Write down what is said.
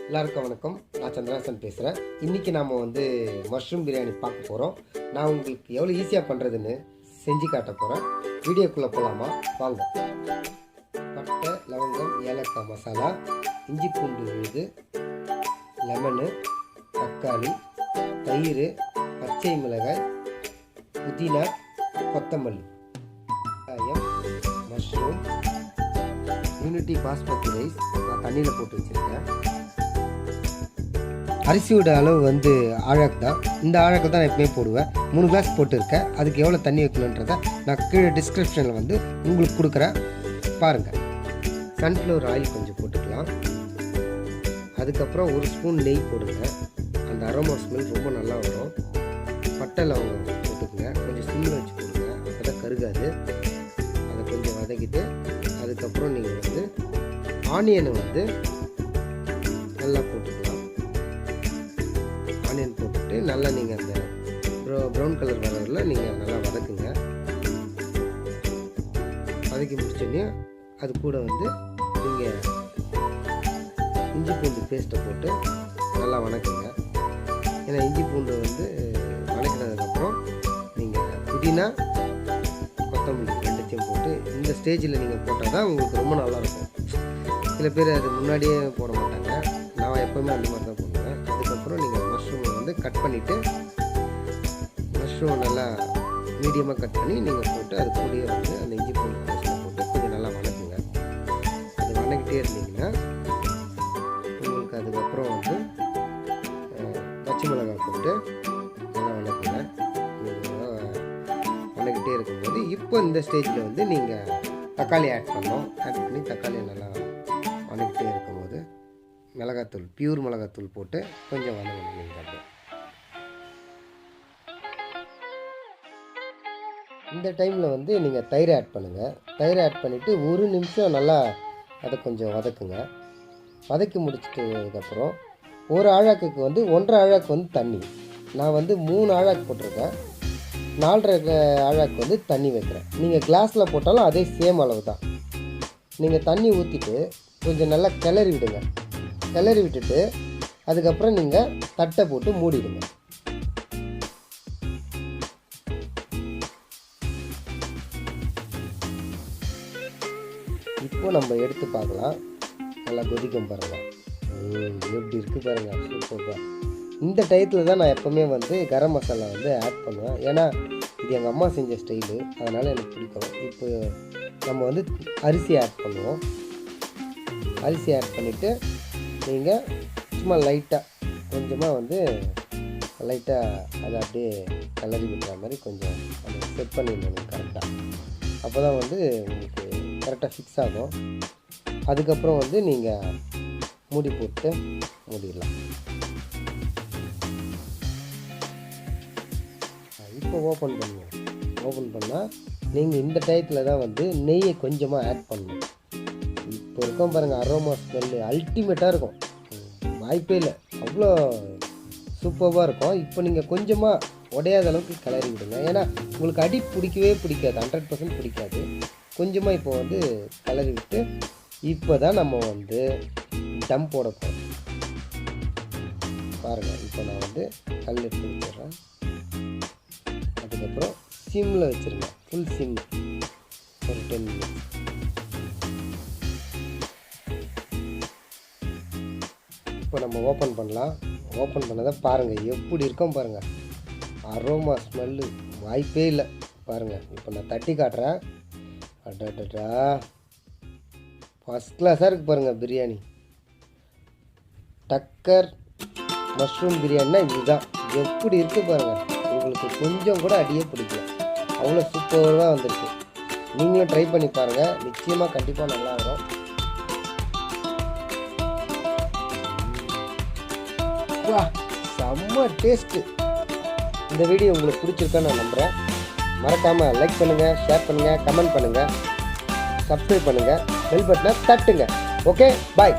எல்லாருக்கும் வணக்கம். நான் சந்திராசன் பேசுகிறேன். இன்றைக்கி நாம் மஷ்ரூம் பிரியாணி பார்க்க போகிறோம். நான் உங்களுக்கு எவ்வளோ ஈஸியாக பண்ணுறதுன்னு செஞ்சு காட்ட போகிறேன். வீடியோக்குள்ளே போகலாமா? வாங்க. பட்டை, லவங்கம், ஏலக்காய் மசாலா, இஞ்சி பூண்டு விழுது, லெமனு, தக்காளி, தயிர், பச்சை மிளகாய், புதினா, கொத்தமல்லி, வெங்காயம், மஷ்ரூம், யூனிட்டி பாஸ்மதி ரைஸ் நான் தண்ணியில் போட்டு வச்சுருக்கேன். அரிசியோட அளவு ஆழாக்கு தான். இந்த ஆழாக்கில் தான் நான் எப்பவுமே போடுவேன். 3 கிளாஸ் போட்டுருக்கேன். அதுக்கு எவ்வளோ தண்ணி வைக்கணுன்றதை நான் கீழே டிஸ்கிரிப்ஷனில் உங்களுக்கு கொடுக்குறேன், பாருங்கள். சன்ஃப்ளவர் ஆயில் கொஞ்சம் போட்டுக்கலாம். அதுக்கப்புறம் 1 ஸ்பூன் நெய் போடுங்க. அந்த அரோமா ஸ்மெல் ரொம்ப நல்லா வரும். பட்டை லவங்கம் போட்டுக்குங்க. கொஞ்சம் சிம்மில் வச்சு போடுங்க, அப்போ தான் கருகாது. அதை கொஞ்சம் வதக்கிட்டு அதுக்கப்புறம் நீங்கள் ஆனியனை நல்லா போட்டுக்கலாம். ஆனியன் போட்டுட்டு நல்லா நீங்கள் அந்த ப்ரௌன் கலர் வரல நீங்கள் நல்லா வதக்குங்க. வதக்கி முடிச்சோடனே அது கூட நீங்கள் இஞ்சி பூண்டு பேஸ்ட்டை போட்டு நல்லா வதக்குங்க. ஏன்னா இஞ்சி பூண்டு வதக்கினதுக்கப்புறம் நீங்கள் புதினா, கொத்தமல்லி ரெண்டுத்தையும் போட்டு இந்த ஸ்டேஜில் நீங்கள் போட்டால் தான் உங்களுக்கு ரொம்ப நல்லாயிருக்கும். சில பேர் அது முன்னாடியே போட மாட்டாங்க. நான் எப்போவுமே அந்த மாதிரி தான் போடுவேன். அதுக்கப்புறம் நீங்கள் மஷ்ரூமை கட் பண்ணிவிட்டு மஷ்ரூம் நல்லா மீடியமாக கட் பண்ணி நீங்கள் போட்டு அது கூடயே அந்த இஞ்சி பூண்டு பேஸ்ட்டில் போட்டு கொஞ்சம் நல்லா வதக்குங்க. அது வதக்கிட்டே இருந்தீங்கன்னா உங்களுக்கு அதுக்கப்புறம் பச்சை மிளகாய் போட்டு நல்லா வதக்குங்க. வதக்கிட்டே இருக்கும்போது இப்போ இந்த ஸ்டேஜில் நீங்கள் தக்காளி ஆட் பண்ணோம். ஆட் பண்ணி தக்காளியை நல்லா வதக்கிட்டே இருக்கும்போது மிளகாத்தூள், பியூர் மிளகாத்தூள் போட்டு கொஞ்சம் வதங்கணும். இந்த டைமில் நீங்கள் தயிர் ஆட் பண்ணுங்கள். தயிர் ஆட் பண்ணிவிட்டு 1 நிமிஷம் நல்லா அதை கொஞ்சம் வதக்குங்க. வதக்கி முடிச்சிட்டதுக்கப்புறம் ஒரு ஆழாக்குக்கு 1.5 ஆழாக்கு தண்ணி. நான் 3 ஆழாக்கு போட்டிருக்கேன். 4.5 ஆழாக்கு தண்ணி வைக்கிறேன். நீங்கள் கிளாஸில் போட்டாலும் அதே சேம் அளவு தான். நீங்கள் தண்ணி ஊற்றிட்டு கொஞ்சம் நல்லா கிளறி விடுங்க. கிளறி விட்டுட்டு அதுக்கப்புறம் நீங்கள் தட்டை போட்டு மூடிடுங்க. இப்போ நம்ம எடுத்து பார்க்கலாம். நல்லா கொதிக்கும் பாருங்கள். எப்படி இருக்குது பாருங்கள், சூப்பராக. இந்த டயத்தில் தான் நான் எப்போவுமே கரம் மசாலா ஆட் பண்ணுவேன். ஏன்னா இது எங்கள் அம்மா செஞ்ச ஸ்டைலு, அதனால் எனக்கு பிடிக்கும். இப்போ நம்ம அரிசி ஆட் பண்ணுவோம். அரிசி ஆட் பண்ணிவிட்டு நீங்கள் சும்மா லைட்டாக கொஞ்சமாக லைட்டாக அதை அப்படியே கலரி விடுற மாதிரி கொஞ்சம் அதை செட் பண்ணிடணும் கரெக்டாக. அப்போ தான் உங்களுக்கு கரெக்டாக ஃபிக்ஸ் ஆகும். அதுக்கப்புறம் நீங்கள் மூடி போட்டு மூடிடலாம். இப்போ ஓப்பன் பண்ணுவோம். ஓப்பன் பண்ணால் நீங்கள் இந்த டயத்தில் தான் நெய்யை கொஞ்சமாக ஆட் பண்ணணும். இப்போ இருக்கும் பாருங்கள், அரோமா ஸ்மெல்லு அல்டிமேட்டாக இருக்கும். வாய்ப்பே இல்லை, அவ்வளோ சூப்பராக இருக்கும். இப்போ நீங்கள் கொஞ்சமாக உடையாத அளவுக்கு கிளறி விடுங்க. ஏன்னா உங்களுக்கு அடி பிடிக்கவே பிடிக்காது, 100% பிடிக்காது. கொஞ்சமாக இப்போ கிளறி விட்டு இப்போ தான் நம்ம தம் போட போகிறோம். பாருங்கள், இப்போ நான் கல் எடுத்து வச்சிடுறேன். அதுக்கப்புறம் சிம்மில் வச்சுருங்க, ஃபுல் சிம், ஒரு 10 மினிட்ஸ். இப்போ நம்ம ஓப்பன் பண்ணலாம். ஓப்பன் பண்ணதை பாருங்கள் எப்படி இருக்கும் பாருங்கள். அரோமா ஸ்மெல்லு வாய்ப்பே இல்லை பாருங்கள். இப்போ நான் தட்டி காட்டுறேன். அடடா, ஃபஸ்ட் கிளாஸாக இருக்குது பாருங்கள் பிரியாணி. டக்கர் மஷ்ரூம் பிரியாணினா இதுதான். எப்படி இருக்குது பாருங்கள். உங்களுக்கு கொஞ்சம் கூட அடியே பிடிக்கல, அவ்வளோ சூப்பராக வந்திருக்கு. நீங்களும் ட்ரை பண்ணி பாருங்கள், நிச்சயமாக கண்டிப்பாக நல்லா வரும். வா, செம்ம டேஸ்ட்டு. இந்த வீடியோ உங்களுக்கு பிடிச்சிருக்கான்னு நான் நம்புகிறேன். மறக்காமல் லைக் பண்ணுங்கள், ஷேர் பண்ணுங்கள், கமெண்ட் பண்ணுங்கள், சப்ஸ்கிரைப் பண்ணுங்கள், பெல் பட்டனை தட்டுங்க. ஓகே, பாய்.